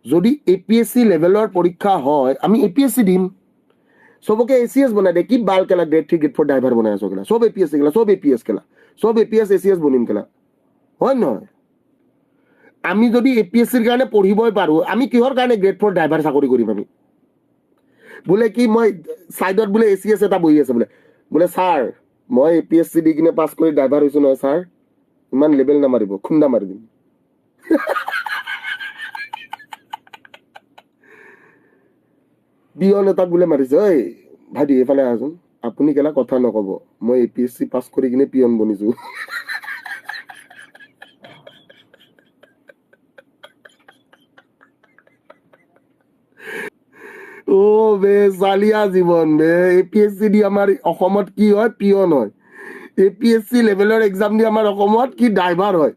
যদি APSC লেভেলৰ পৰীক্ষা হয় আমি APSC দিম সবকে ACS বনাই দে কি বাল কেলা গ্ৰেড 3 গ্ৰেড 4 ড্ৰাইভাৰ বনাই আছো কেলা সব APSC কেলা সব APS কেলা সব APS ACS বনিম কেলা হয় নহয় আমি যদি APSCৰ কাৰণে পঢ়িবই পাৰো আমি কিহৰ কাৰণে গ্ৰেড 4 ড্ৰাইভাৰ চাকৰি কৰিম আমি বোলে কি মই সাইডত বোলে ACS এটা বহি আছে বোলে স্যাৰ মই APSC দি কিনে পাছ কৰি ড্ৰাইভাৰ হৈছো নহয় স্যাৰ ইমান লেভেল নামাৰিব খুন্দা মাৰি দিম বিয়ন এটাক বোলে মাৰিছে ঐ ভাইটি এইফালে আহচোন আপুনি কেলা কথা নকব মই APSC পাছ কৰি কিনে পিয়ন বনিছো ও বে জালিয়া জীৱন বে APSC দি আমাৰ অসমত কি হয় পিয়ন হয় APSC লেভেলৰ এক্সাম দি আমাৰ অসমত কি ড্ৰাইভাৰ হয়